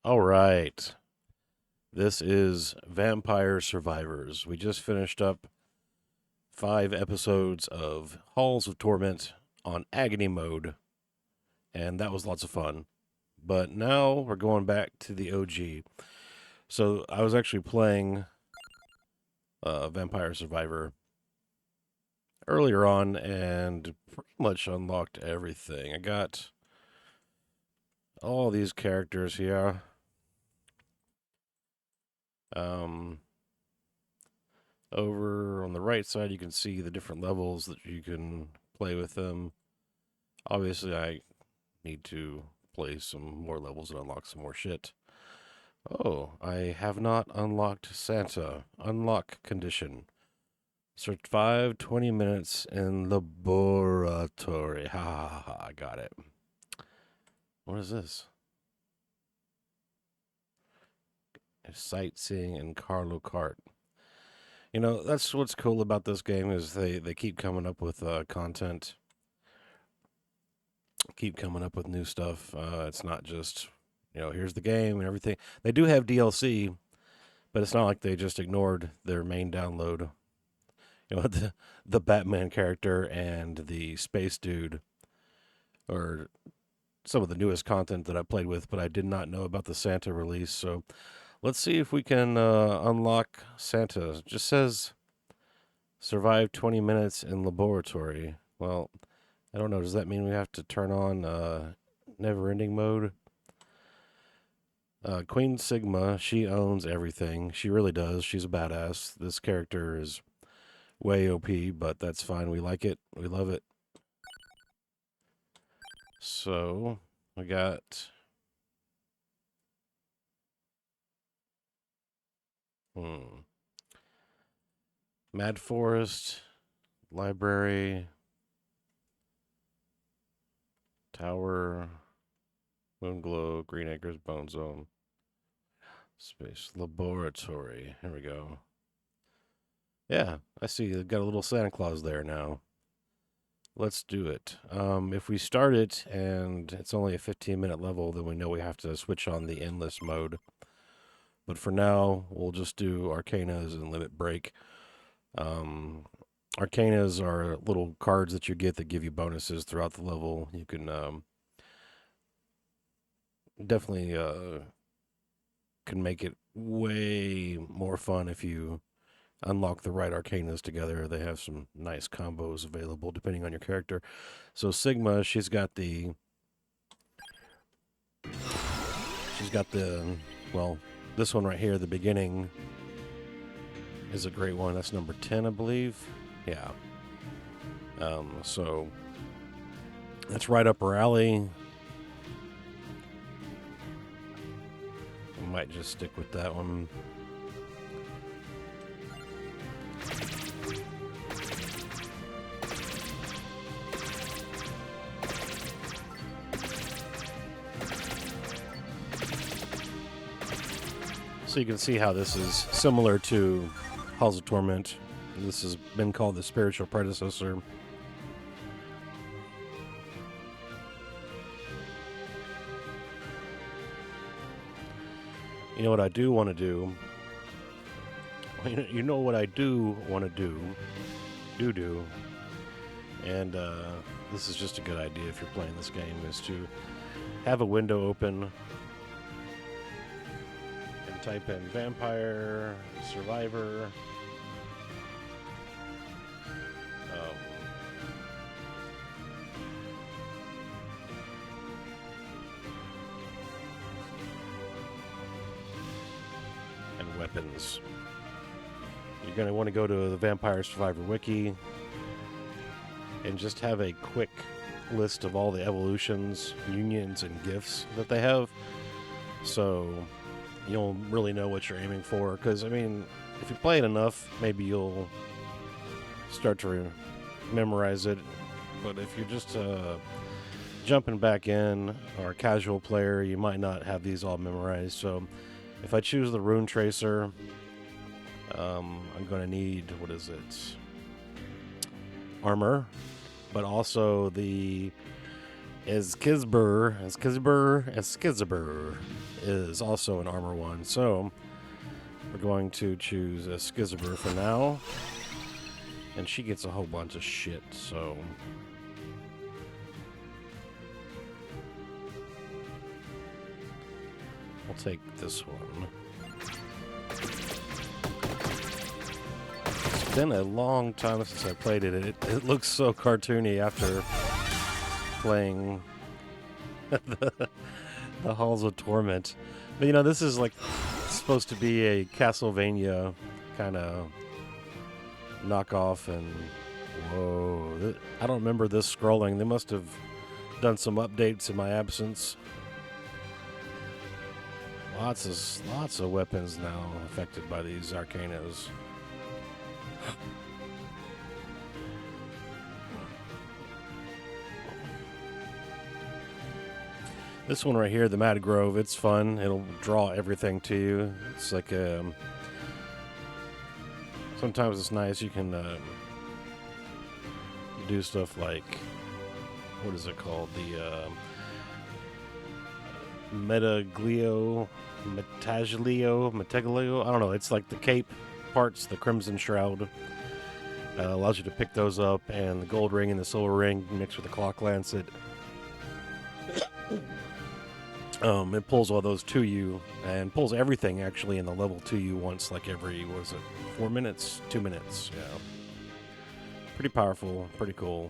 All right. This is Vampire Survivors. We just finished up 5 episodes of Halls of Torment on Agony mode, and that was lots of fun. But now we're going back to the OG. So I was actually playing Vampire Survivor earlier on and pretty much unlocked everything. I got all these characters here. Um, Over on the right side, you can see the different levels that you can play with them. Obviously, I need to play some more levels and unlock some more shit. Oh, I have not unlocked Santa. Unlock condition. Survive 20 minutes in laboratory. Ha ha ha ha. I got it. What is this? Sightseeing in Carlo Kart. You know, that's what's cool about this game is they keep coming up with content, keep coming up with new stuff. It's not just, here's the game and everything. They do have DLC, but it's not like they just ignored their main download. The Batman character and the space dude are some of the newest content that I played with, but I did not know about the Santa release. So let's see if we can unlock Santa. It just says survive 20 minutes in laboratory. Well, I don't know. Does that mean we have to turn on never ending mode? Queen Sigma, she owns everything. She really does. She's a badass. This character is way OP, but that's fine. We like it. We love it. So, we got... Mad Forest, Library, Tower, Moonglow, Green Acres, Bone Zone, Space, Laboratory. Here we go. Yeah, I see. They've got a little Santa Claus there now. Let's do it. If we start it and it's only a 15-minute level, then we know we have to switch on the endless mode. But for now, we'll just do Arcanas and Limit Break. Arcanas are little cards that you get that give you bonuses throughout the level. You can definitely can make it way more fun if you unlock the right arcanas together. They have some nice combos available depending on your character. So Sigma, she's got the well, this one right here, the beginning is a great one. That's number 10, I believe. Yeah. So that's right up her alley. I might just stick with that one. So you can see how this is similar to Halls of Torment. This has been called the spiritual predecessor. You know what I do want to do? You know what I do want to do? And this is just a good idea if you're playing this game, is to have a window open and type in Vampire Survivor. And weapons. You're going to want to go to the Vampire Survivor wiki and just have a quick list of all the evolutions, unions, and gifts that they have. So you'll really know what you're aiming for. Because, I mean, if you play it enough, maybe you'll start to memorize it. But if you're just jumping back in or a casual player, you might not have these all memorized. So if I choose the Rune Tracer, I'm going to need, what is it? Armor, but also the Eskizber is also an armor one, so we're going to choose Eskizber for now. And she gets a whole bunch of shit, so... I'll take this one. It's been a long time since I played it. It looks so cartoony after playing the Halls of Torment. But, you know, this is like supposed to be a Castlevania kind of knockoff, and whoa, I don't remember this scrolling. They must have done some updates in my absence. Lots of weapons now affected by these Arcanos. This one right here, the Mad Grove, it's fun. It'll draw everything to you. It's like sometimes it's nice. You can do stuff like, what is it called? The Metaglio. I don't know. It's like the cape parts, the Crimson Shroud. Allows you to pick those up, and the gold ring and the silver ring mixed with the clock lancet. It pulls all those to you, and pulls everything actually in the level to you once, like every, what is it, 4 minutes? 2 minutes, yeah. Pretty powerful, pretty cool.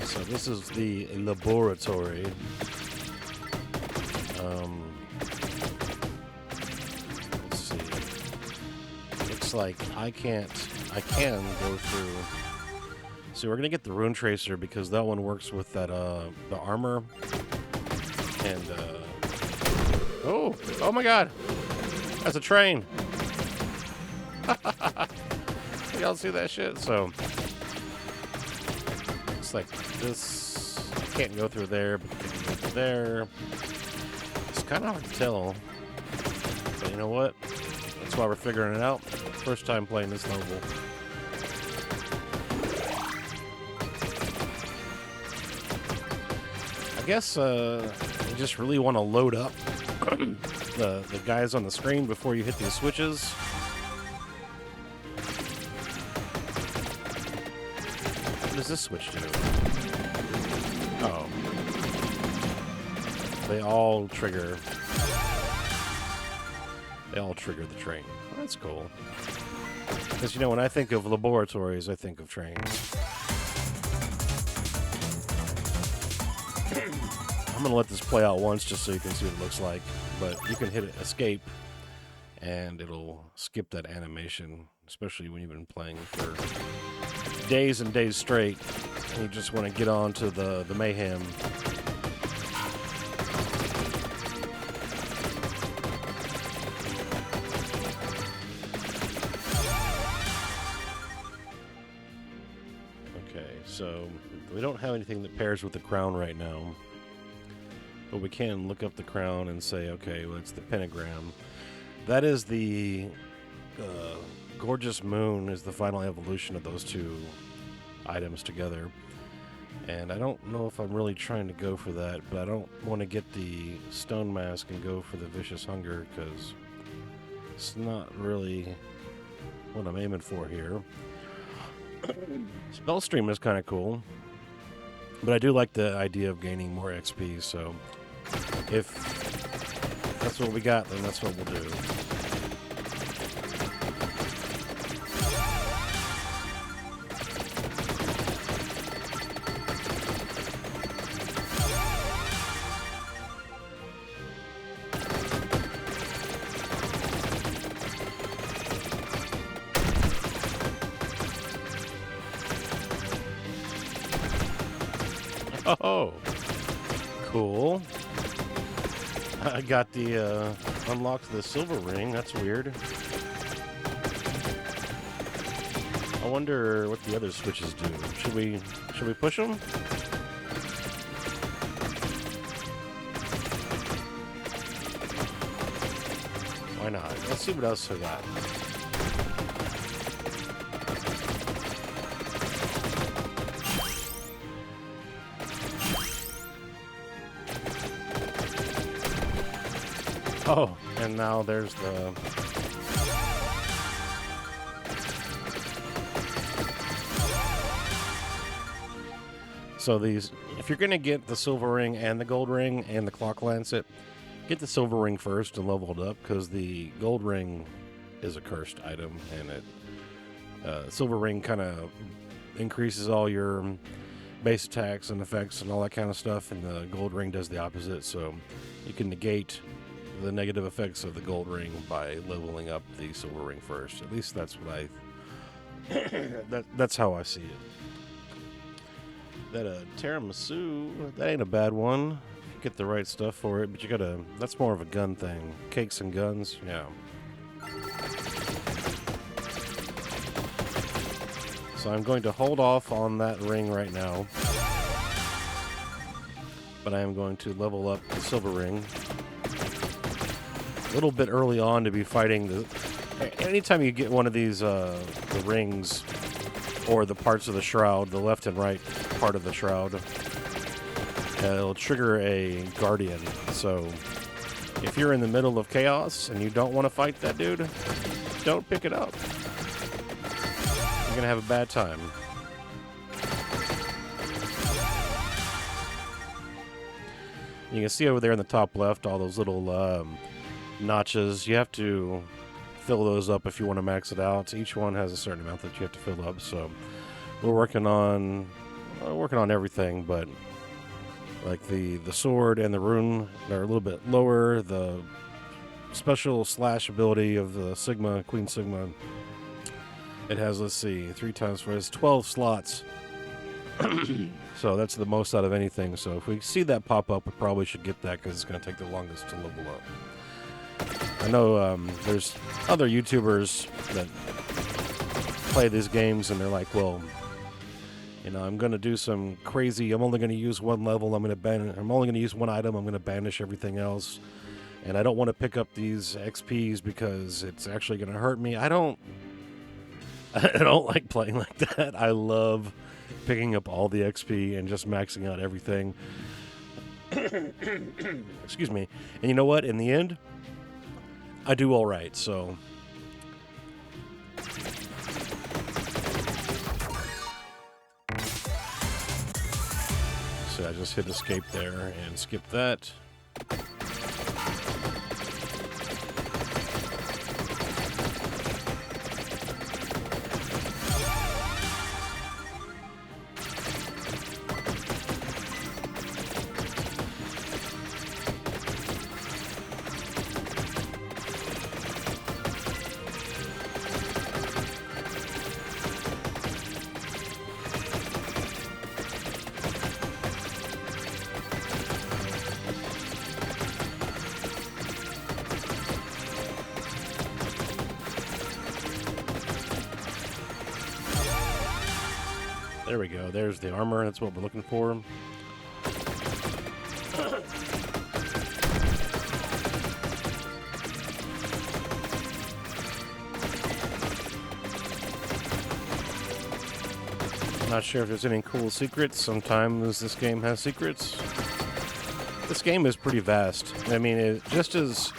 So this is the Laborratry. Let's see. Looks like I can go through. So we're gonna get the Rune Tracer because that one works with that the armor. And oh my God, that's a train. Y'all see that shit? So it's like this. I can't go through there, but I can go through there. It's kind of hard to tell, but you know what? That's why we're figuring it out. First time playing this level. I guess you just really want to load up the guys on the screen before you hit these switches. What does this switch do? Oh. They all trigger the train. Well, that's cool. Because, you know, when I think of laboratories, I think of trains. I'm going to let this play out once just so you can see what it looks like. But you can hit escape, and it'll skip that animation, especially when you've been playing for days and days straight, and you just want to get on to the mayhem. Okay, so we don't have anything that pairs with the crown right now, but we can look up the crown and say, okay, well, it's the pentagram. That is the Gorgeous Moon is the final evolution of those two items together. And I don't know if I'm really trying to go for that, but I don't want to get the Stone Mask and go for the Vicious Hunger, because it's not really what I'm aiming for here. Spellstream is kind of cool, but I do like the idea of gaining more XP, so if that's what we got, then that's what we'll do. Oh, cool. I got the, unlocked the silver ring. That's weird. I wonder what the other switches do. Should we push them? Why not? Let's see what else we got. Oh, and now there's the... So these, if you're going to get the silver ring and the gold ring and the clock lancet, get the silver ring first and level it up, because the gold ring is a cursed item, and it silver ring kind of increases all your base attacks and effects and all that kind of stuff, and the gold ring does the opposite. So you can negate the negative effects of the gold ring by leveling up the silver ring first. At least that's what I that's how I see it. That tiramisu, that ain't a bad one. You get the right stuff for it, but you gotta, that's more of a gun thing. Cakes and guns, yeah. So I'm going to hold off on that ring right now, but I am going to level up the silver ring a little bit early on to be fighting the... Anytime you get one of these the rings or the parts of the shroud, the left and right part of the shroud, it'll trigger a guardian. So if you're in the middle of chaos and you don't want to fight that dude, don't pick it up. You're gonna have a bad time. You can see over there in the top left all those little notches. You have to fill those up if you want to max it out. Each one has a certain amount that you have to fill up. So we're working on everything, but like the sword and the rune are a little bit lower. The special slash ability of the Sigma, Queen Sigma, it has, let's see, 3 times 4 is 12 slots. So that's the most out of anything. So if we see that pop up, we probably should get that, because it's going to take the longest to level up. I know there's other YouTubers that play these games, and they're like, well, you know, I'm going to do some crazy, I'm only going to use one level, I'm only going to use one item, I'm going to banish everything else, and I don't want to pick up these XPs because it's actually going to hurt me. I don't like playing like that. I love picking up all the XP and just maxing out everything. Excuse me. And you know what? In the end, I do all right, so... So I just hit escape there and skip that. There we go. There's the armor. That's what we're looking for. Not sure if there's any cool secrets. Sometimes this game has secrets. This game is pretty vast. I mean, it's just as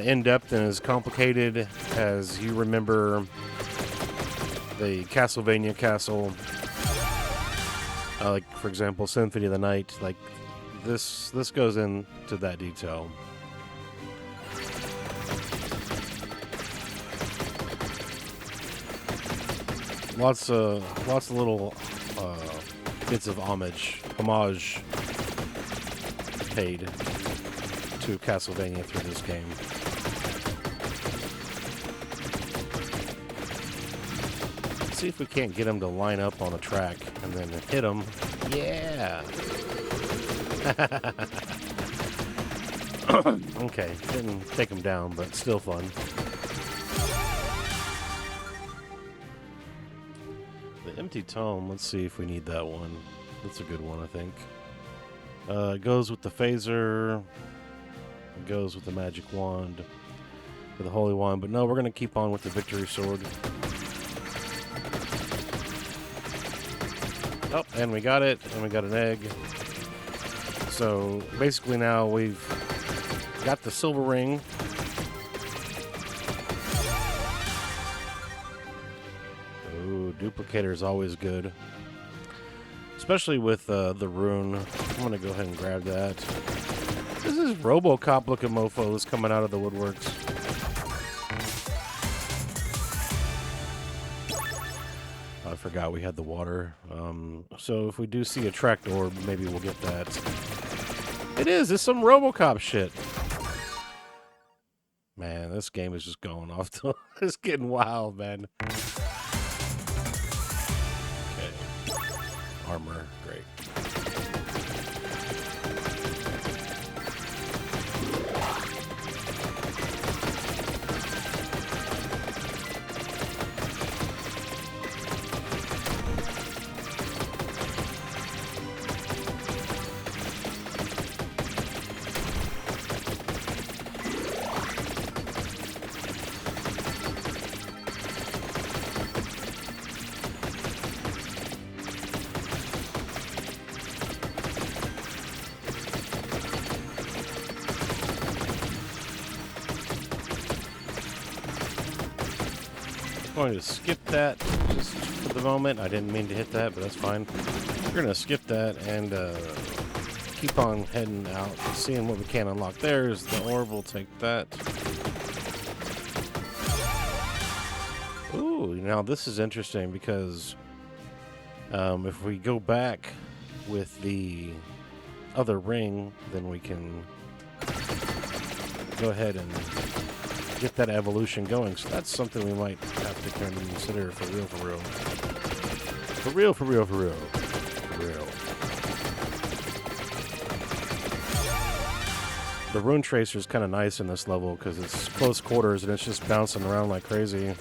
in-depth and as complicated as you remember the Castlevania castle, like for example Symphony of the Night. Like this goes into that detail. Lots of little bits of homage paid to Castlevania through this game. See if we can't get them to line up on a track and then hit them. Yeah. Okay, didn't take them down, but still fun. The empty tome. Let's see if we need that one. That's a good one, I think. It goes with the phaser. It goes with the magic wand. for the Holy One. But no, we're going to keep on with the Victory Sword. Oh, and we got it, and we got an egg. So basically now we've got the silver ring. Ooh, duplicator is always good. Especially with the rune. I'm going to go ahead and grab that. This is RoboCop looking mofos coming out of the woodworks. I forgot we had the water. So if we do see a tracked orb, maybe we'll get that. It is! It's some RoboCop shit. Man, this game is just going off. It's getting wild, man. Okay. Armor. Great. Going to skip that just for the moment. I didn't mean to hit that, but that's fine. We're going to skip that and keep on heading out, seeing what we can unlock. There's the orb. We'll take that. Ooh, now this is interesting because if we go back with the other ring, then we can go ahead and get that evolution going. So that's something we might have to kind of consider for real, for real. For real, for real, for real. For real. The rune tracer is kind of nice in this level because it's close quarters and it's just bouncing around like crazy.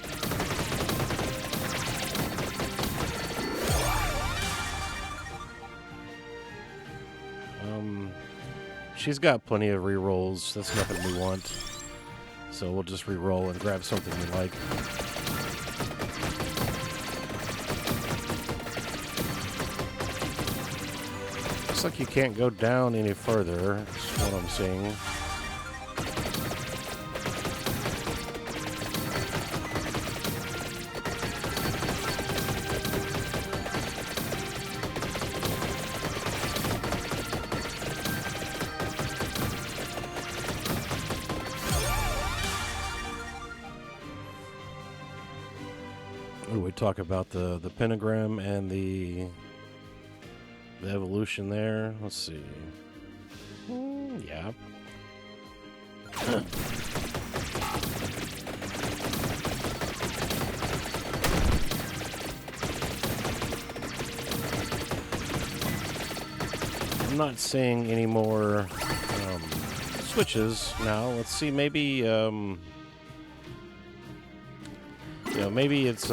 She's got plenty of rerolls. That's nothing we want. So we'll just re-roll and grab something we like. Looks like you can't go down any further, is what I'm seeing. We talk about the pentagram and the evolution there. Let's see. Yeah. I'm not seeing any more switches now. Let's see, maybe you know, maybe it's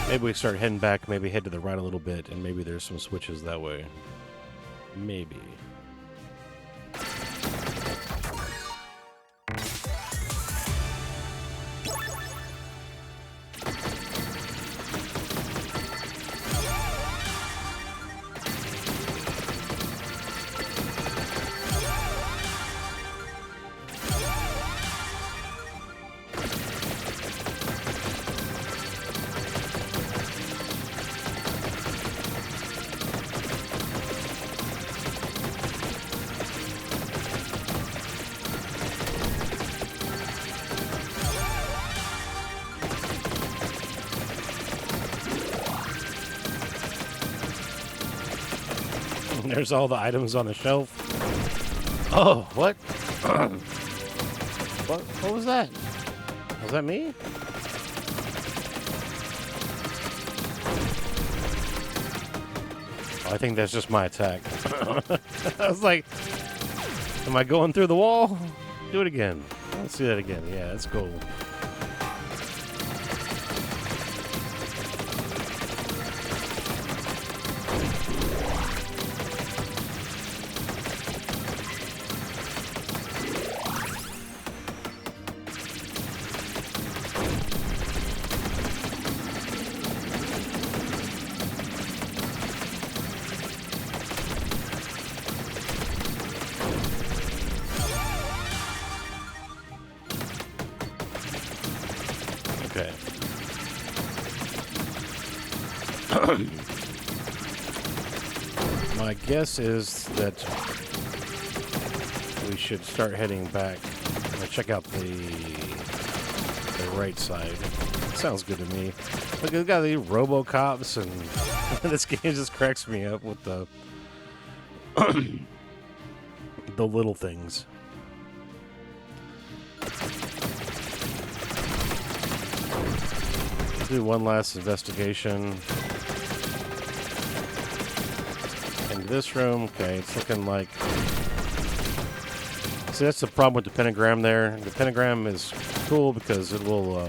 maybe we start heading back, maybe head to the right a little bit, and maybe there's some switches that way. Maybe. There's all the items on the shelf. Oh, what? What was that? Was that me? Oh, I think that's just my attack. I was like, am I going through the wall? Do it again. Let's see that again. Yeah, that's cool. Okay. My guess is that we should start heading back and check out the right side. Sounds good to me. Look, it's got the RoboCops, and this game just cracks me up with the the little things. Do one last investigation. In this room, okay, it's looking like. See, that's the problem with the pentagram there. The pentagram is cool because it will.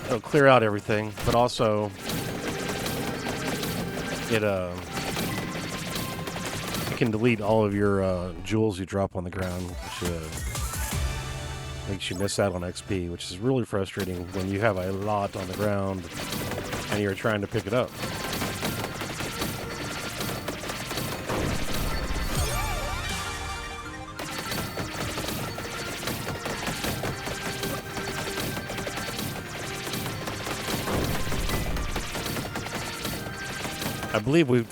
It'll clear out everything, but also it can delete all of your jewels you drop on the ground, which makes you miss out on XP, which is really frustrating when you have a lot on the ground and you're trying to pick it up. I believe we've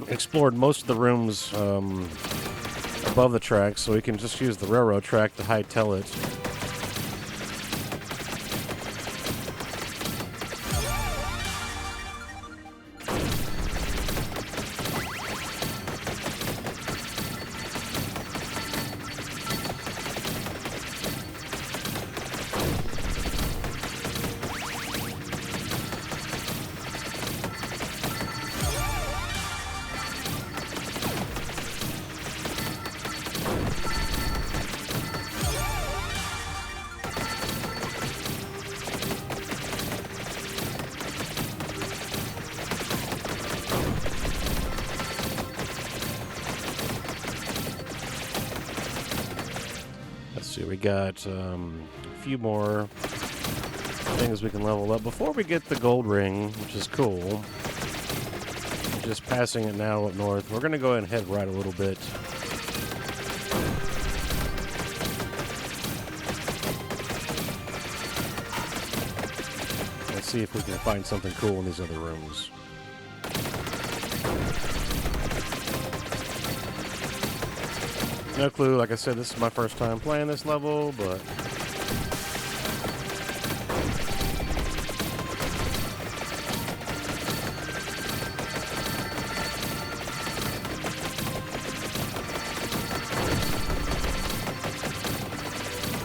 explored most of the rooms above the track, so we can just use the railroad track to hightail it. We got a few more things we can level up before we get the gold ring, which is cool. Just passing it now up north. We're going to go ahead and head right a little bit. Let's see if we can find something cool in these other rooms. No clue. Like I said, this is my first time playing this level, but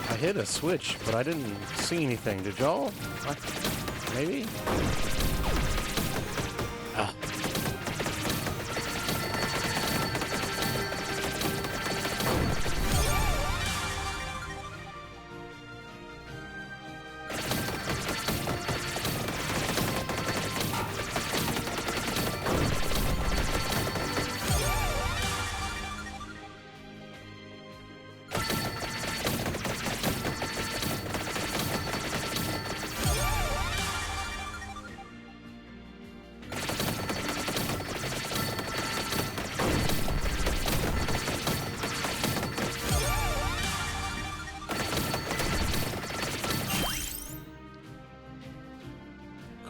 I hit a switch, but I didn't see anything. Did y'all? Maybe? Ah.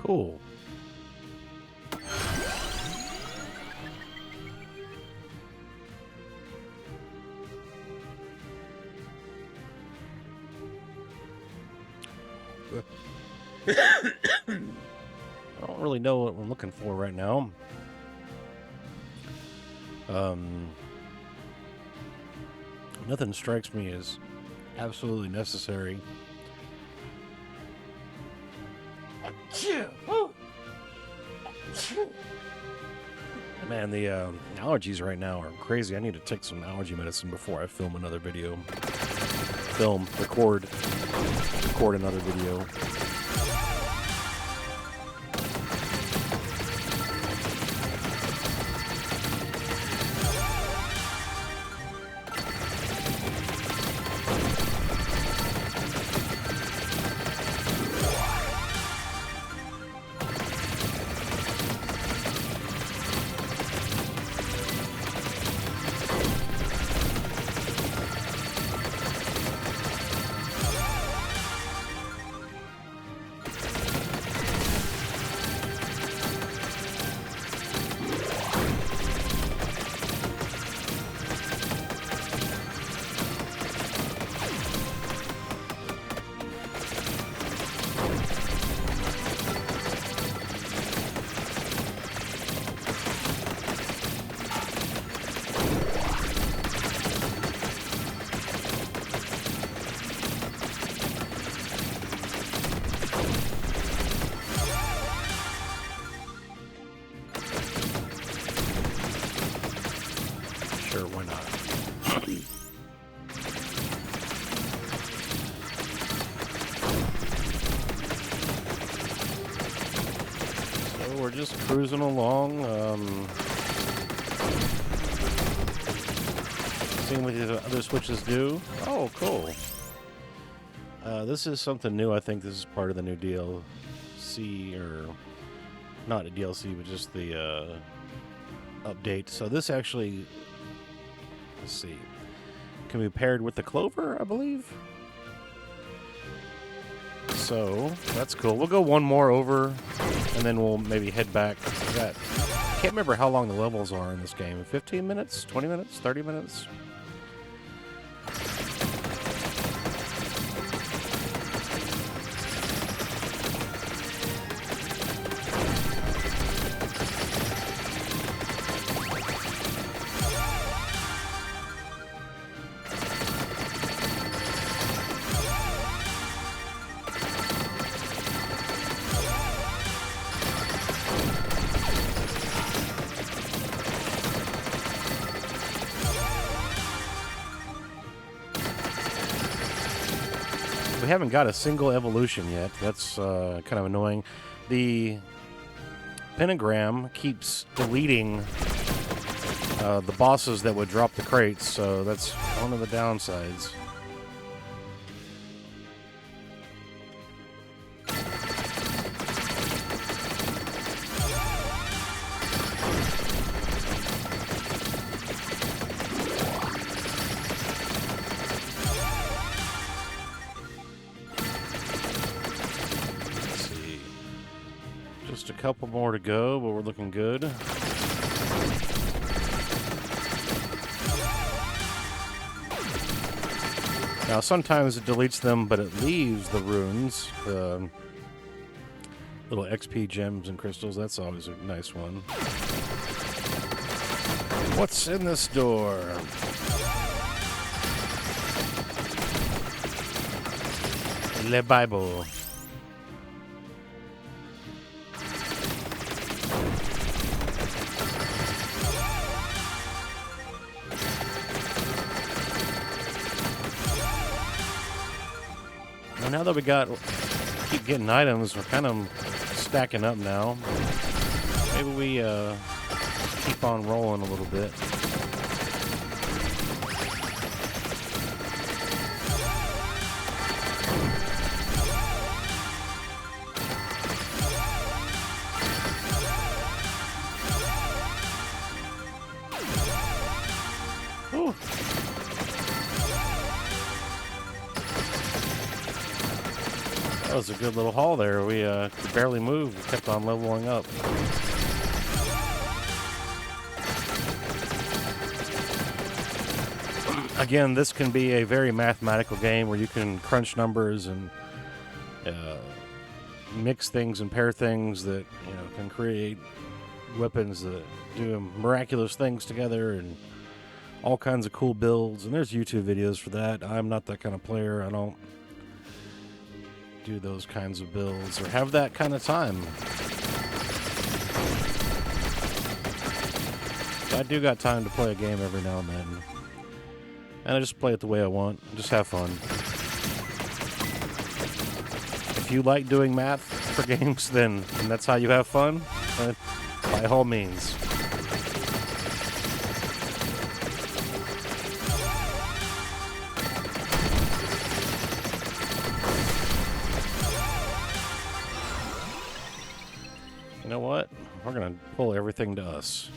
Cool. I don't really know what I'm looking for right now. Nothing strikes me as absolutely necessary. Man, the allergies right now are crazy. I need to take some allergy medicine before I film another video. Record another video. Sure, why not? So we're just cruising along, seeing what the other switches do. Oh, cool. This is something new. I think this is part of the new DLC, or not a DLC, but just the update. So this actually, let's see, can be paired with the Clover, I believe. So that's cool. We'll go one more over, and then we'll maybe head back. I can't remember how long the levels are in this game. 15 minutes, 20 minutes, 30 minutes. We haven't got a single evolution yet. That's kind of annoying. The pentagram keeps deleting the bosses that would drop the crates, so that's one of the downsides. Just a couple more to go, but we're looking good. Now, sometimes it deletes them, but it leaves the runes, the little XP gems and crystals. That's always a nice one. What's in this door? Le Bible. Now that we keep getting items, we're kind of stacking up now. Maybe we keep on rolling a little bit. Ooh. That was a good little haul there. We could barely move. We kept on leveling up. Again, this can be a very mathematical game where you can crunch numbers and mix things and pair things that can create weapons that do miraculous things together and all kinds of cool builds. And there's YouTube videos for that. I'm not that kind of player. I don't do those kinds of builds or have that kind of time. I do got time to play a game every now and then, and I just play it the way I want. Just have fun. If you like doing math for games, then and that's how you have fun, by all means. You know what? We're going to pull everything to us.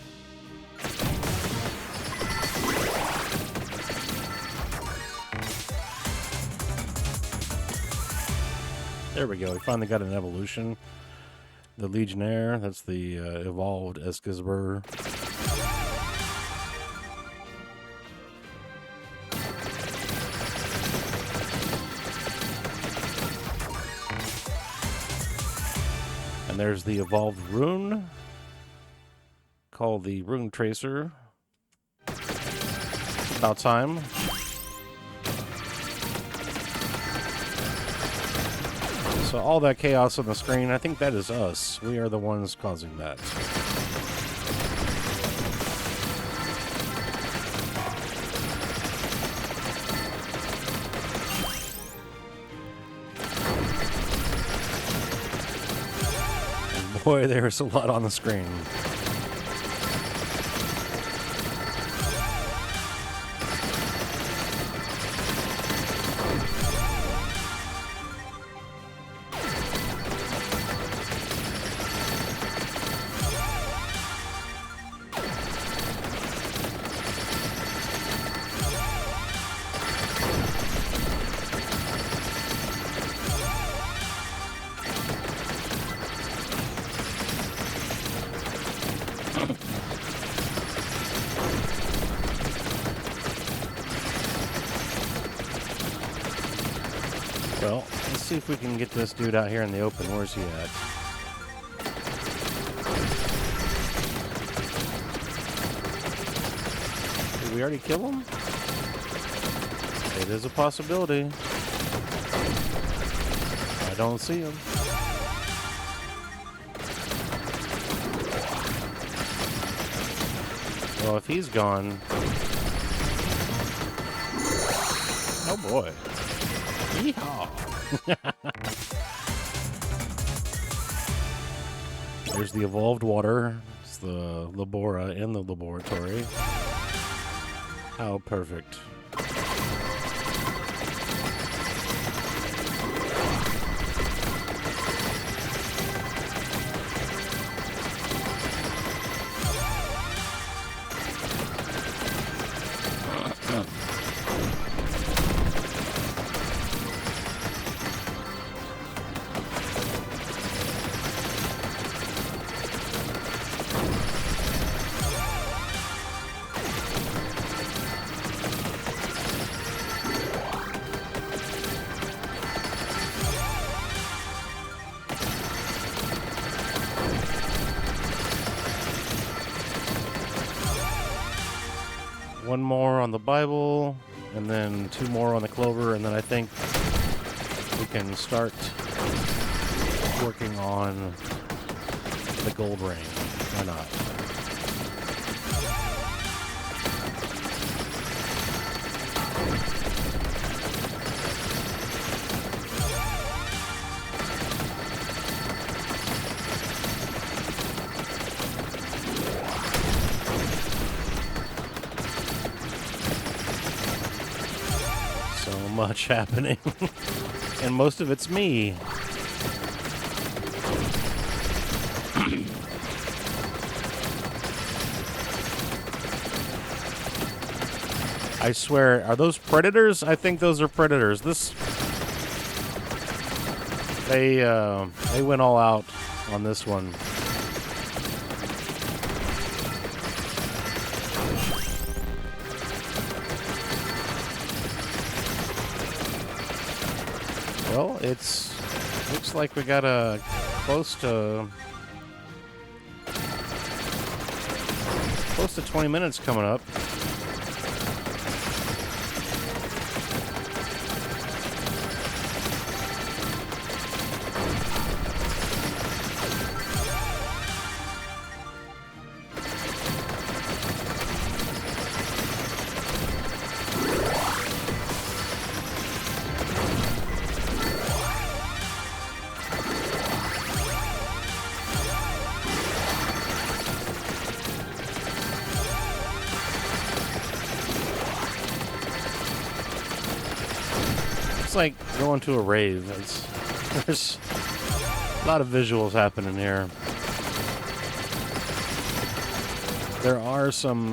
There we go. We finally got an evolution. The Legionnaire. That's the evolved Eskisber. And there's the evolved rune, called the Rune Tracer. About time. So all that chaos on the screen, I think that is us. We are the ones causing that. boy, there's a lot on the screen. Well, let's see if we can get this dude out here in the open. Where's he at? Did we already kill him? It is a possibility. I don't see him. Well, if he's gone... Oh boy. Yeehaw! There's the evolved water. It's the Labora in the laboratory. How perfect. One more on the Bible, and then 2 more on the clover, and then I think we can start working on the gold ring. Why not? Much happening, and most of it's me. I swear, are those predators? I think those are predators. They went all out on this one. Well, looks like we got a close to 20 minutes coming up. It's like going to a rave. There's a lot of visuals happening here. There are some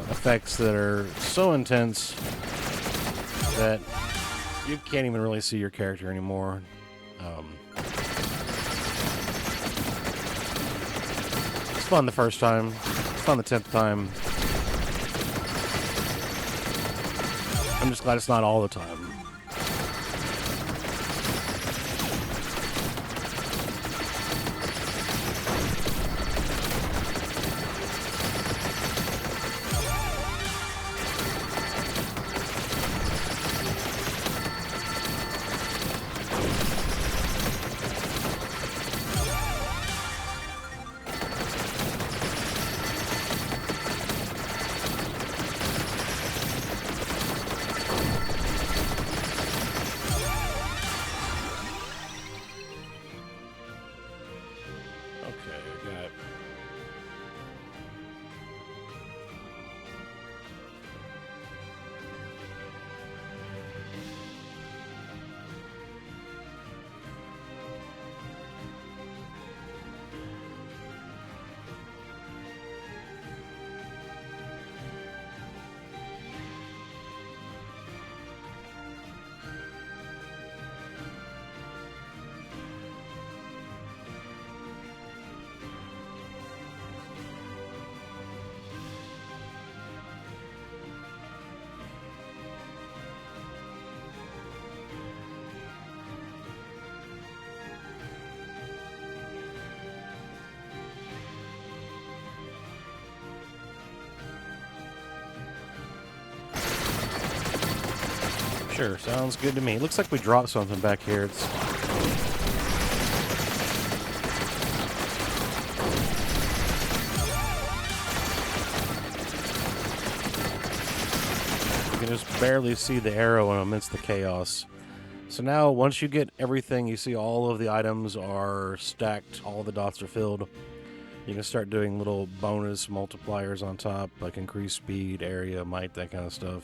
effects that are so intense that you can't even really see your character anymore. It's fun the first time. It's fun the 10th time. I'm just glad it's not all the time. Sure, sounds good to me. Looks like we dropped something back here. It's... You can just barely see the arrow amidst the chaos. So now, once you get everything, you see all of the items are stacked, all the dots are filled. You can start doing little bonus multipliers on top, like increase speed, area, might, that kind of stuff.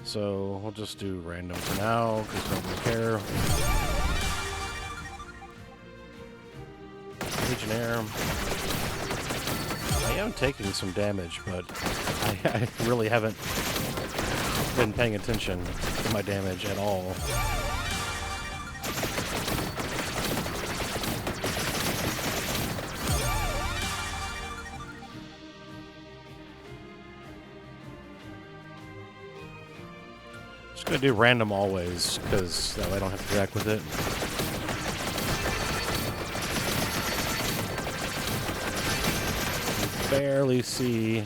So we'll just do random for now, because we don't care. Legionnaire. I am taking some damage, but I really haven't been paying attention to my damage at all. Just gonna do random always, because that way I don't have to jack with it. Barely see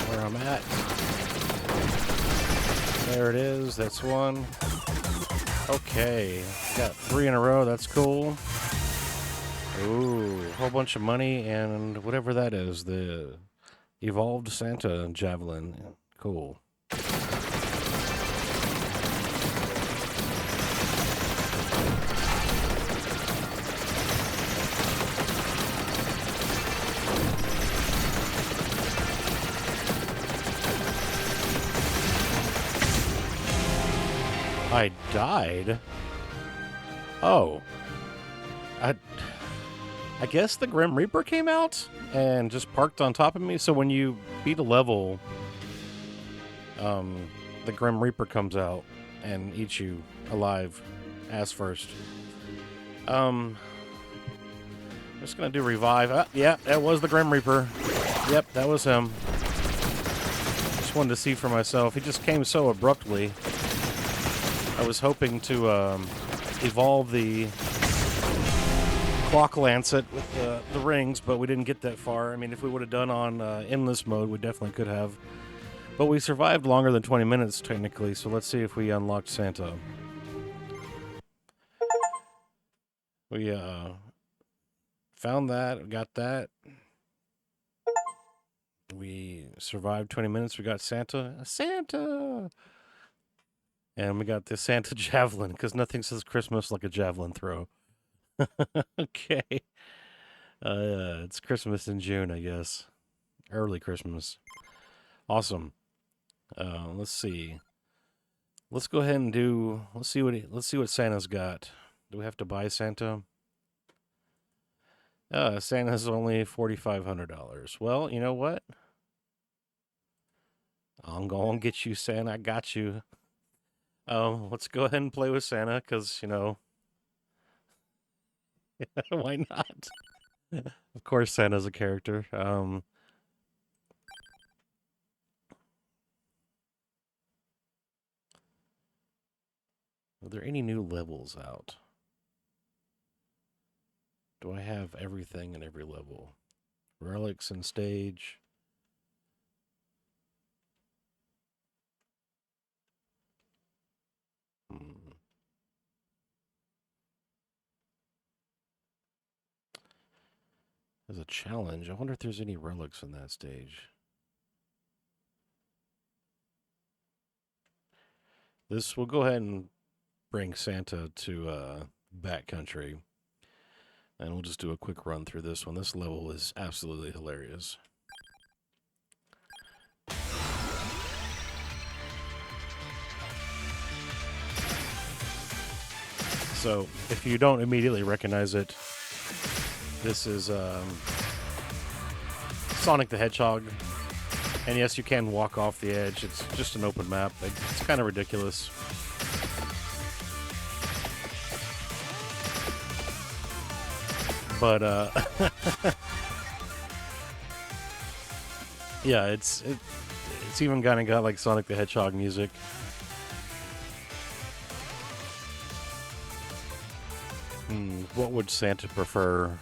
where I'm at. There it is, that's one. Okay, got 3 in a row, that's cool. Ooh, a whole bunch of money and whatever that is, the evolved Santa Javelin. Cool. I died? Oh. I guess the Grim Reaper came out and just parked on top of me. So when you beat a level, the Grim Reaper comes out and eats you alive, ass first. I'm just gonna do revive. Yeah, that was the Grim Reaper. Yep, that was him. Just wanted to see for myself. He just came so abruptly. I was hoping to evolve the Clock Lancet with the rings, but we didn't get that far. I mean, if we would have done on endless mode, we definitely could have. But we survived longer than 20 minutes, technically, so let's see if we unlocked Santa. We found that, got that. We survived 20 minutes, we got Santa. Santa! And we got the Santa Javelin, because nothing says Christmas like a javelin throw. Okay. It's Christmas in June, I guess. Early Christmas. Awesome. Let's see. Let's go ahead and do... Let's see what Santa's got. Do we have to buy Santa? Santa's only $4,500. Well, you know what? I'm going to get you, Santa. I got you. Let's go ahead and play with Santa, because, you know, why not? Of course Santa's a character. Are there any new levels out? Do I have everything in every level? Relics and stage. There's a challenge. I wonder if there's any relics in that stage. This will go ahead and bring Santa to backcountry. And we'll just do a quick run through this one. This level is absolutely hilarious. So, if you don't immediately recognize it, this is Sonic the Hedgehog. And yes, you can walk off the edge. It's just an open map. It's kind of ridiculous. But, yeah, it's even kind of got like Sonic the Hedgehog music. What would Santa prefer?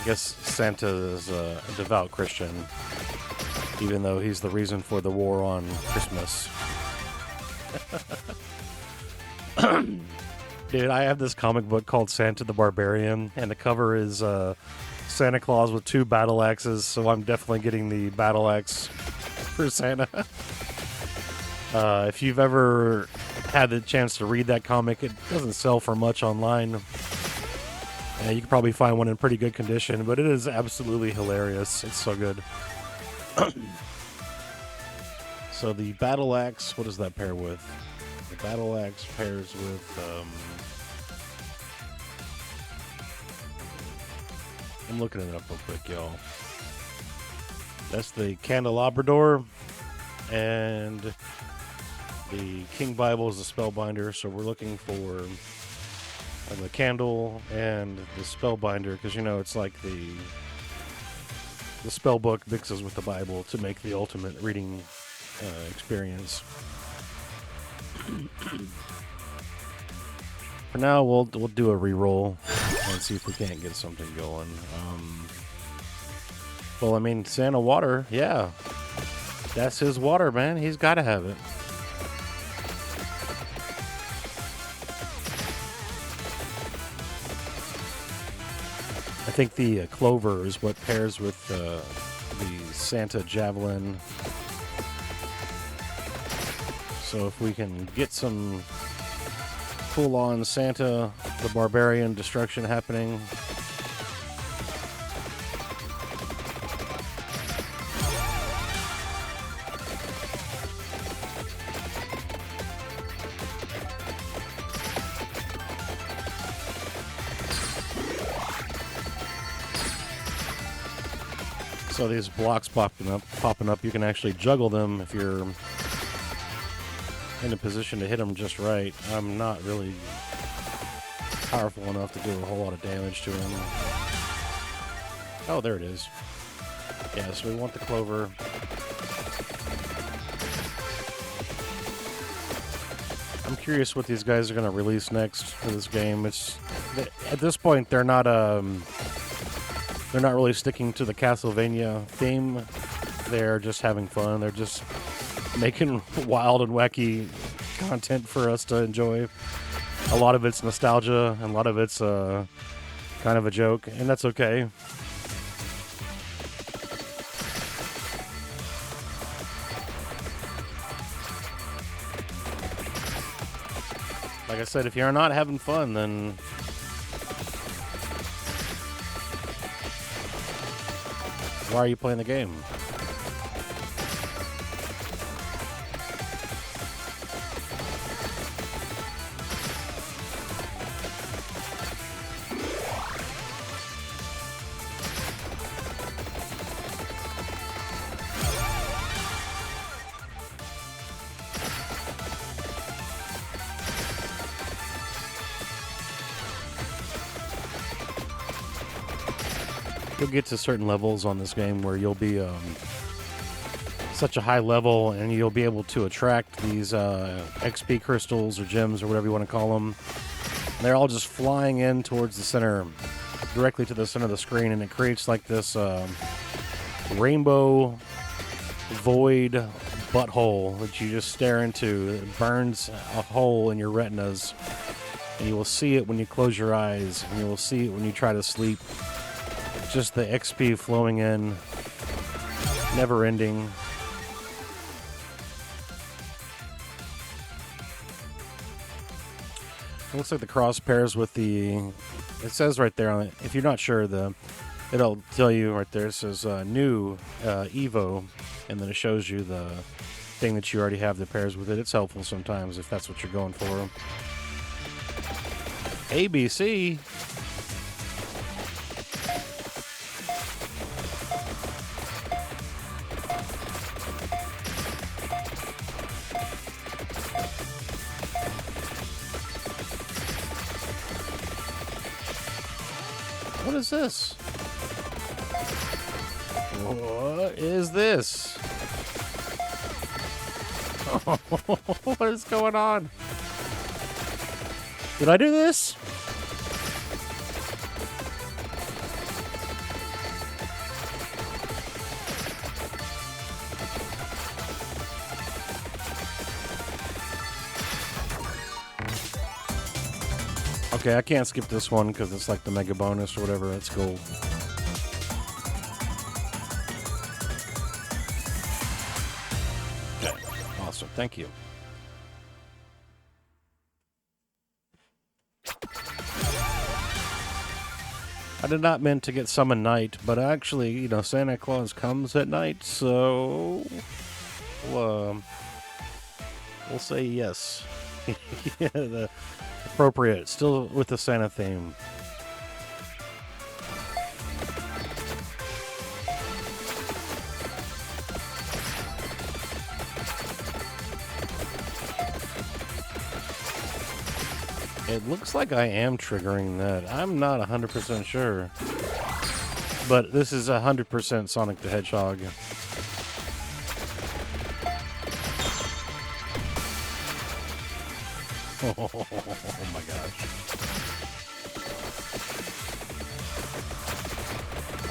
I guess Santa is a devout Christian, even though he's the reason for the war on Christmas. Dude, I have this comic book called Santa the Barbarian, and the cover is Santa Claus with 2 battle axes, so I'm definitely getting the battle axe for Santa. If you've ever had the chance to read that comic, it doesn't sell for much online. You can probably find one in pretty good condition, but it is absolutely hilarious. It's so good. So the battle axe, what does that pair with? The battle axe pairs with, I'm looking it up real quick, y'all. That's the candelabrador, and the King Bible is the spellbinder, so we're looking for the candle and the spellbinder, because, you know, it's like the spell book mixes with the Bible to make the ultimate reading experience. For now, we'll do a reroll and see if we can't get something going. Well, I mean, Santa water, yeah. That's his water, man. He's got to have it. I think the clover is what pairs with the Santa Javelin. So if we can get some full-on Santa the Barbarian destruction happening. So these blocks popping up, you can actually juggle them if you're in a position to hit them just right. I'm not really powerful enough to do a whole lot of damage to him. Oh, there it is. Yeah, so we want the clover. I'm curious what these guys are going to release next for this game. It's at this point they're not really sticking to the Castlevania theme. They're just having fun. They're just making wild and wacky content for us to enjoy. A lot of it's nostalgia, and a lot of it's kind of a joke, and that's okay. Like I said, if you're not having fun, then why are you playing the game? You'll get to certain levels on this game where you'll be such a high level, and you'll be able to attract these XP crystals or gems or whatever you want to call them. And they're all just flying in towards the center, directly to the center of the screen, and it creates like this rainbow void butthole that you just stare into. It burns a hole in your retinas, and you will see it when you close your eyes, and you will see it when you try to sleep. Just the XP flowing in, never ending. It looks like the cross pairs with the, it says right there on it, if you're not sure, it'll tell you right there, it says new Evo, and then it shows you the thing that you already have that pairs with it. It's helpful sometimes if that's what you're going for. ABC. What is this? What is this? What is going on? Did I do this? Okay, I can't skip this one because it's like the mega bonus or whatever. That's cool. Okay, awesome. Thank you. I did not mean to get Summon Night, but actually, you know, Santa Claus comes at night, so we'll say yes. Yeah, the appropriate, still with the Santa theme. It looks like I am triggering that. I'm not 100% sure. But this is 100% Sonic the Hedgehog. Oh my gosh.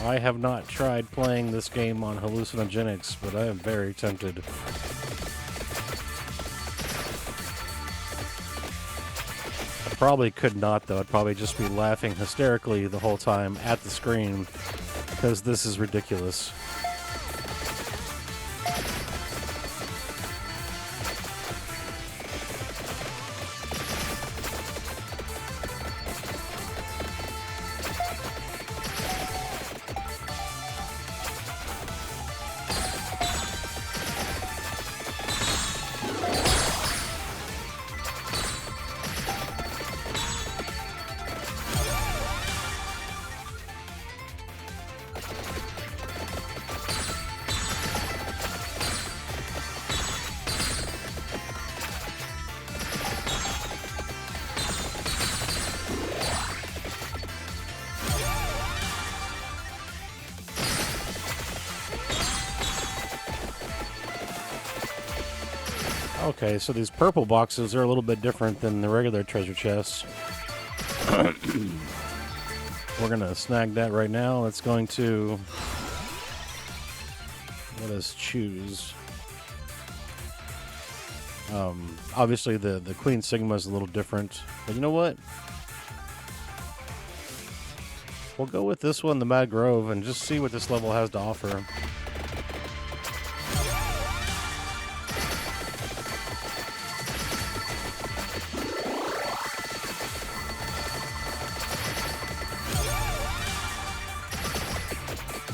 I have not tried playing this game on hallucinogenics, but I am very tempted. Probably could not, though. I'd probably just be laughing hysterically the whole time at the screen because this is ridiculous. Okay, so these purple boxes are a little bit different than the regular treasure chests. We're going to snag that right now. It's going to let us choose. Obviously, the Queen Sigma is a little different. But you know what? We'll go with this one, the Mad Grove, and just see what this level has to offer.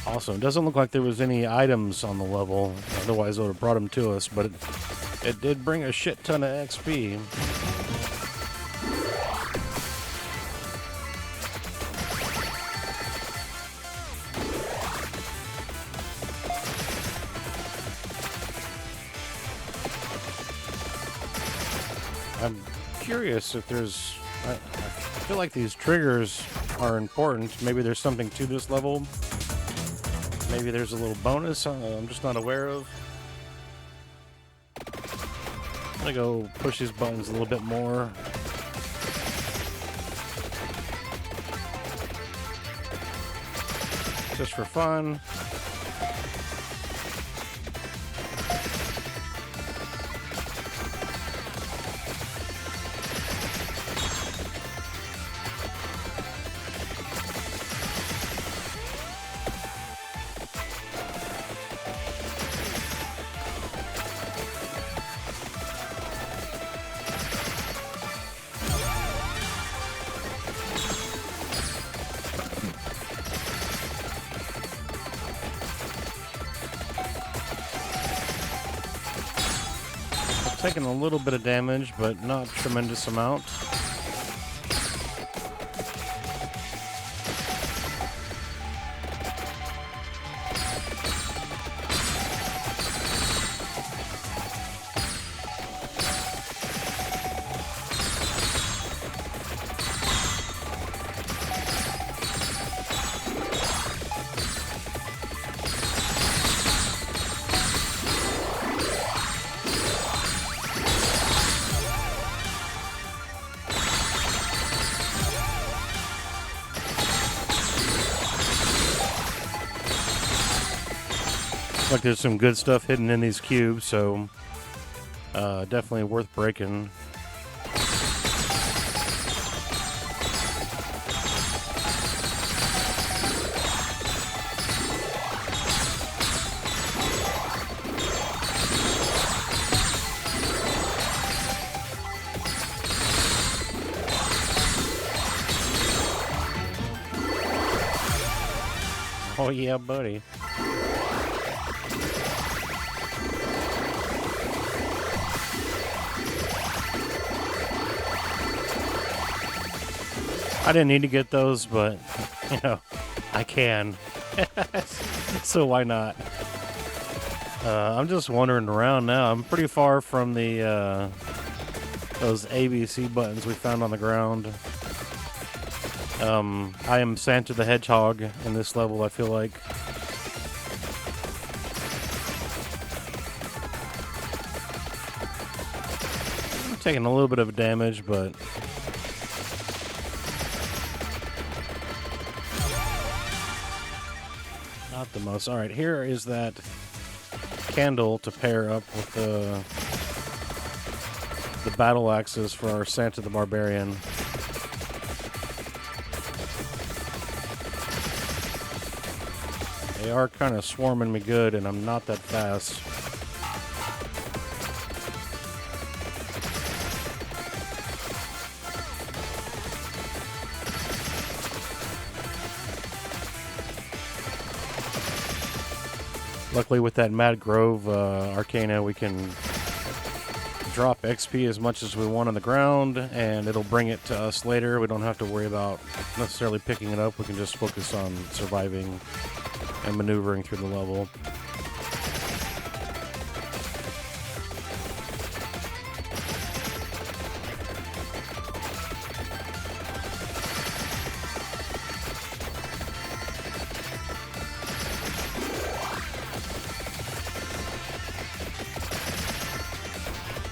Awesome. It doesn't look like there was any items on the level, otherwise I would have brought them to us, but it did bring a shit ton of XP. I'm curious if there's... I feel like these triggers are important. Maybe there's something to this level. Maybe there's a little bonus I'm just not aware of. I'm gonna go push these buttons a little bit more. Just for fun. Taking a little bit of damage, but not tremendous amount. Like there's some good stuff hidden in these cubes, so definitely worth breaking. Oh yeah, buddy. I didn't need to get those, but, you know, I can. So why not? I'm just wandering around now. I'm pretty far from the, those ABC buttons we found on the ground. I am Santa the Hedgehog in this level, I feel like. I'm taking a little bit of damage, but... not the most. Alright, here is that candle to pair up with the battle axes for our Santa the Barbarian. They are kind of swarming me good, and I'm not that fast. Luckily, with that Mad Grove Arcana, we can drop XP as much as we want on the ground, and it'll bring it to us later. We don't have to worry about necessarily picking it up. We can just focus on surviving and maneuvering through the level.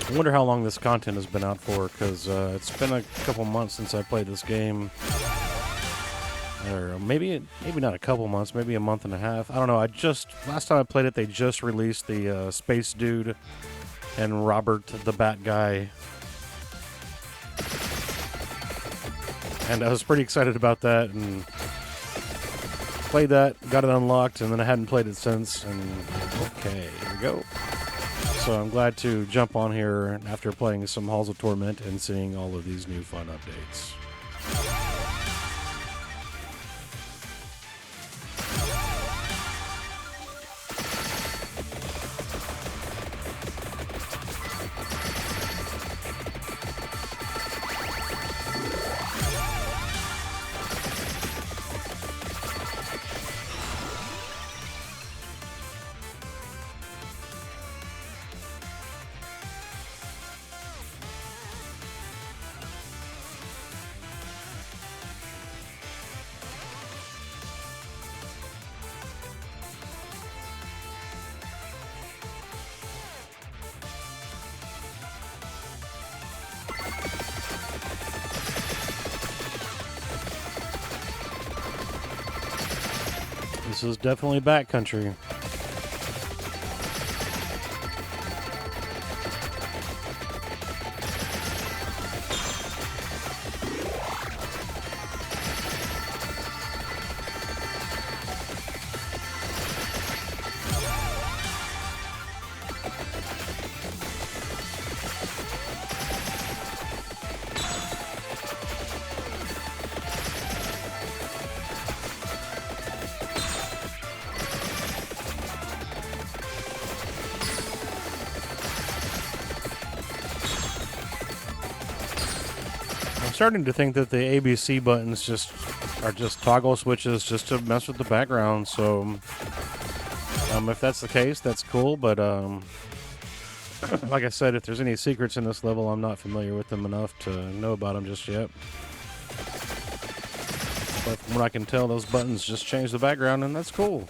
I wonder how long this content has been out for, because it's been a couple months since I played this game. Or maybe not a couple months, maybe a month and a half. I don't know. Last time I played it, they just released the Space Dude and Robert the Bat Guy. And I was pretty excited about that, and played that, got it unlocked, and then I hadn't played it since, and okay, here we go. So I'm glad to jump on here after playing some Halls of Torment and seeing all of these new fun updates. This is definitely backcountry. I'm starting to think that the ABC buttons are just toggle switches just to mess with the background, so if that's the case, that's cool, but like I said, if there's any secrets in this level, I'm not familiar with them enough to know about them just yet. But from what I can tell, those buttons just change the background, and that's cool.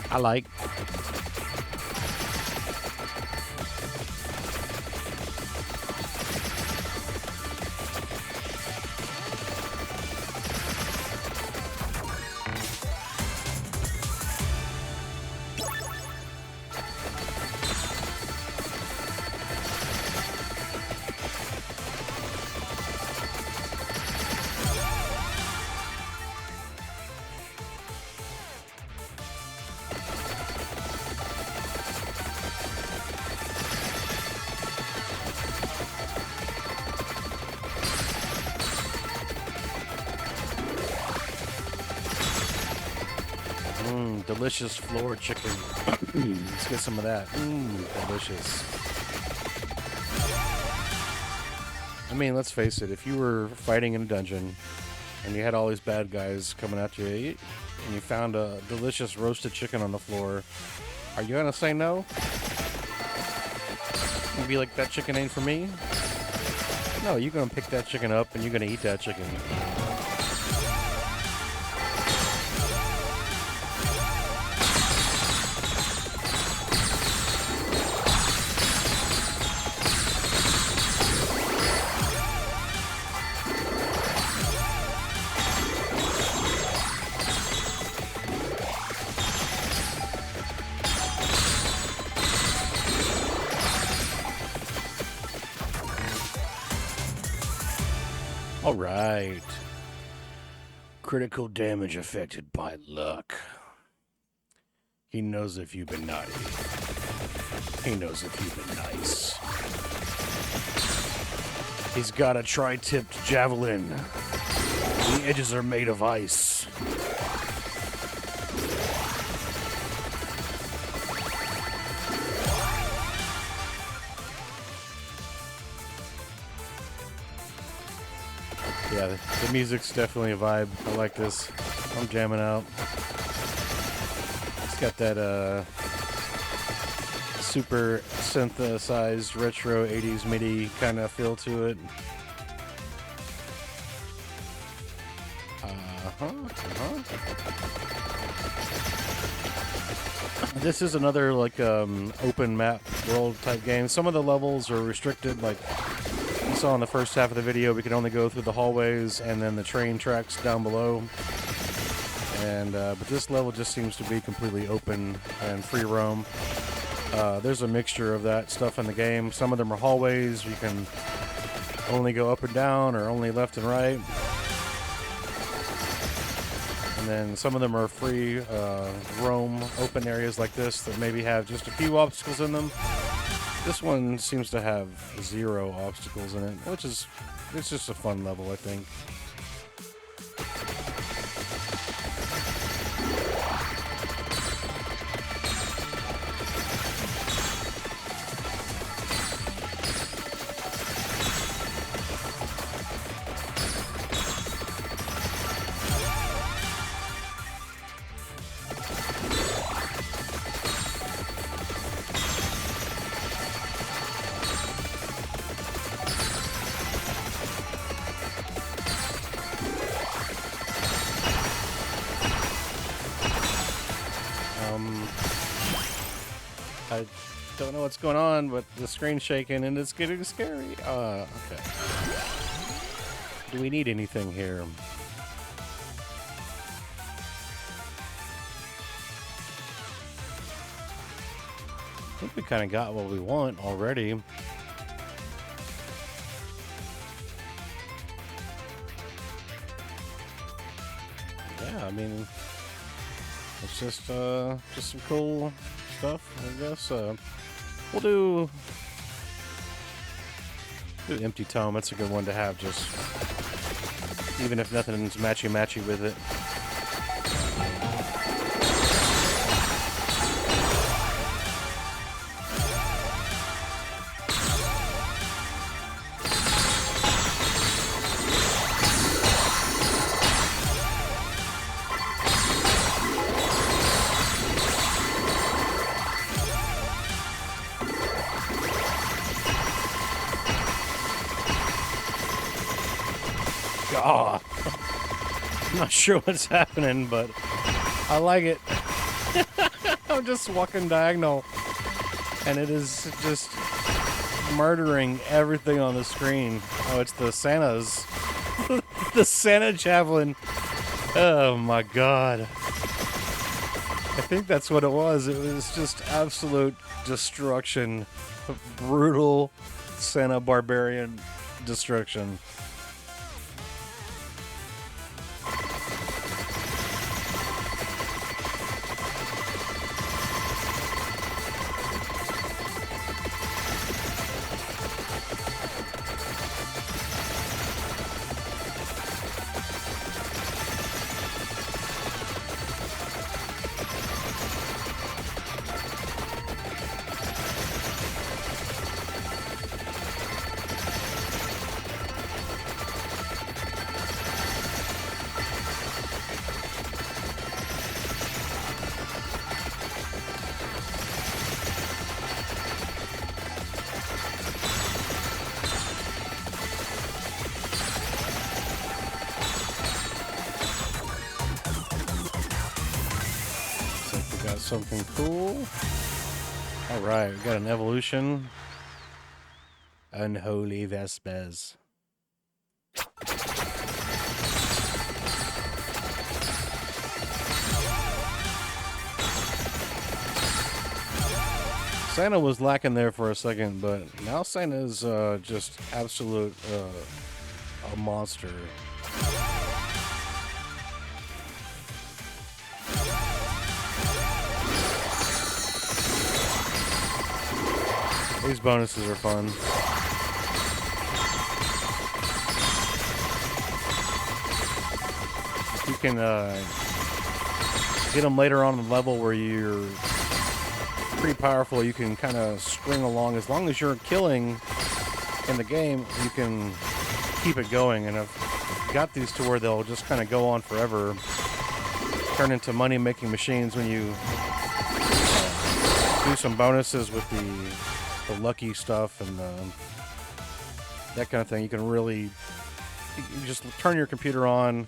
I like. delicious floor chicken. Let's get some of that. Delicious. I mean, let's face it, if you were fighting in a dungeon and you had all these bad guys coming at you and you found a delicious roasted chicken on the floor, are you gonna say no? And be like, that chicken ain't for me? No, you're gonna pick that chicken up and you're gonna eat that chicken. Alright. Critical damage affected by luck. He knows if you've been naughty. He knows if you've been nice. He's got a tri-tipped javelin. The edges are made of ice. Yeah, the music's definitely a vibe. I like this. I'm jamming out. It's got that super synthesized retro 80s MIDI kind of feel to it. This is another like open map world type game. Some of the levels are restricted, like you saw in the first half of the video. We could only go through the hallways and then the train tracks down below. And but this level just seems to be completely open and free roam. There's a mixture of that stuff in the game. Some of them are hallways. You can only go up and down or only left and right. And then some of them are free roam open areas like this that maybe have just a few obstacles in them. This one seems to have 0 obstacles in it, which is, it's just a fun level, I think. I don't know what's going on, but the screen's shaking and it's getting scary. Okay. Do we need anything here? I think we kind of got what we want already. Yeah, I mean, it's just some cool stuff, I guess. We'll do Empty Tome. That's a good one to have, just even if nothing's matchy with it. Oh, I'm not sure what's happening, but I like it. I'm just walking diagonal, and it is just murdering everything on the screen. Oh, it's the Santas. The Santa Javelin. Oh, my God. I think that's what it was. It was just absolute destruction. Brutal Santa Barbarian destruction. something cool. Alright, we got an evolution. Unholy Vespers. Santa was lacking there for a second, but now Santa's just absolute a monster. These bonuses are fun. You can get them later on in the level where you're pretty powerful. You can kind of string along. As long as you're killing in the game, you can keep it going. And I've got these to where they'll just kind of go on forever, turn into money-making machines when you do some bonuses with the lucky stuff and that kind of thing. You can really, you just turn your computer on,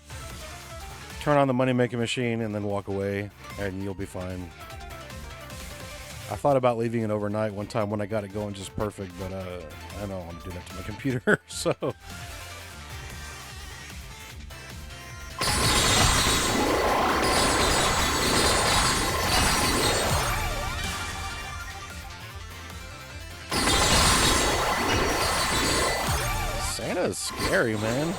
turn on the money-making machine, and then walk away, and you'll be fine. I thought about leaving it overnight one time when I got it going just perfect, but I don't want to do that to my computer, so. Santa's scary, man.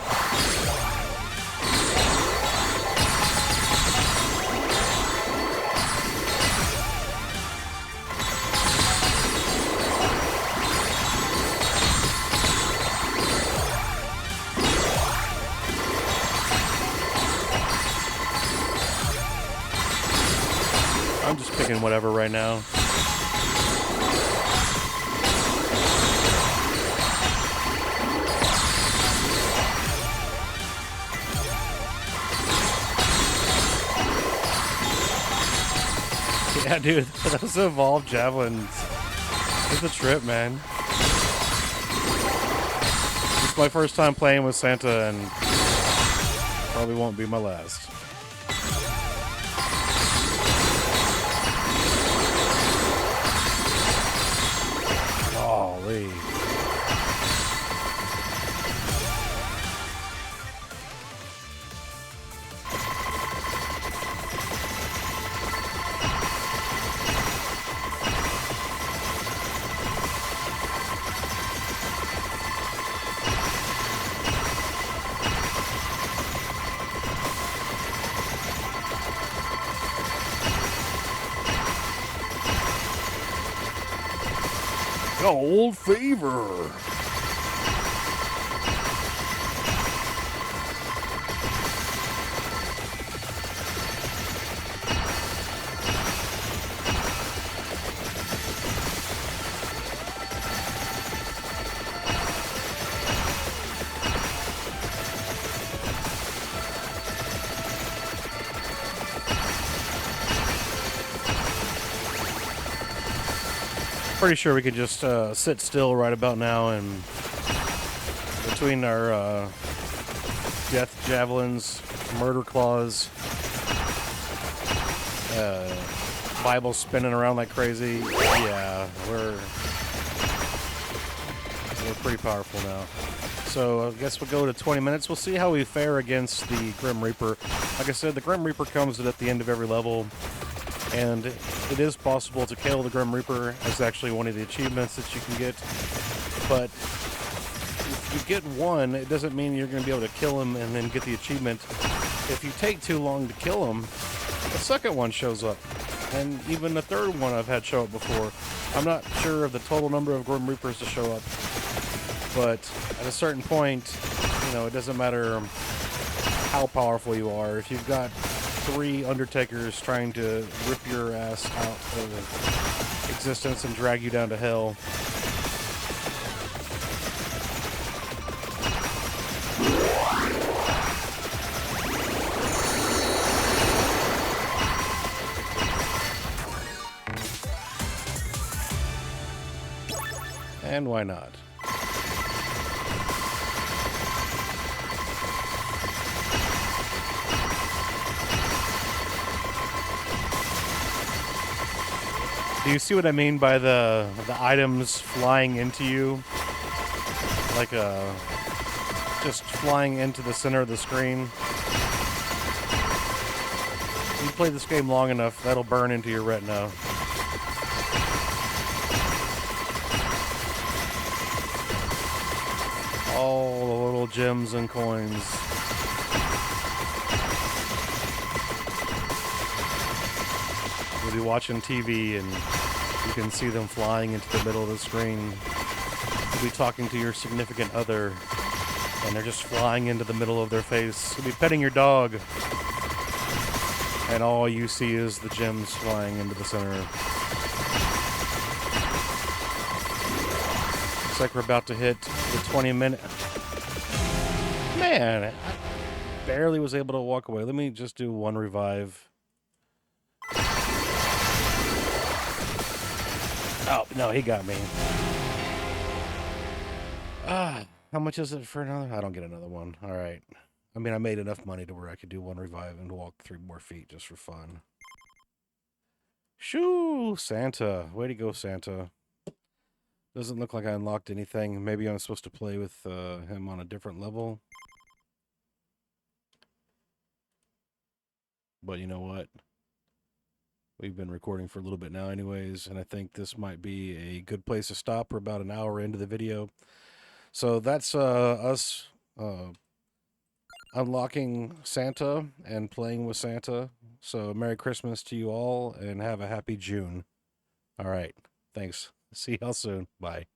I'm just picking whatever right now. Yeah, dude, those evolved javelins. It's a trip, man. It's my first time playing with Santa, and probably won't be my last. Golly. Gold fever. Pretty sure we could just sit still right about now, and between our death javelins, murder claws, Bible spinning around like crazy, yeah, we're pretty powerful now. So I guess we'll go to 20 minutes. We'll see how we fare against the Grim Reaper. Like I said, the Grim Reaper comes at the end of every level. And it is possible to kill the Grim Reaper as actually one of the achievements that you can get. But if you get one, it doesn't mean you're going to be able to kill him and then get the achievement. If you take too long to kill him, the second one shows up. And even the third one I've had show up before. I'm not sure of the total number of Grim Reapers to show up. But at a certain point, you know, it doesn't matter how powerful you are. If you've got 3 Undertakers trying to rip your ass out of existence and drag you down to hell. And why not? Do you see what I mean by the items flying into you? Like just flying into the center of the screen. If you play this game long enough, that'll burn into your retina. All the little gems and coins. You'll be watching TV and you can see them flying into the middle of the screen. You'll be talking to your significant other and they're just flying into the middle of their face. You'll be petting your dog and all you see is the gems flying into the center. Looks like we're about to hit the 20-minute. Man, I barely was able to walk away. Let me just do one revive. Oh, no, he got me. How much is it for another? I don't get another one. All right. I mean, I made enough money to where I could do one revive and walk 3 more feet just for fun. Shoo! Santa. Way to go, Santa. Doesn't look like I unlocked anything. Maybe I'm supposed to play with him on a different level. But you know what? We've been recording for a little bit now anyways, and I think this might be a good place to stop. We're about an hour into the video. So that's us unlocking Santa and playing with Santa. So Merry Christmas to you all, and have a happy June. All right. Thanks. See y'all soon. Bye.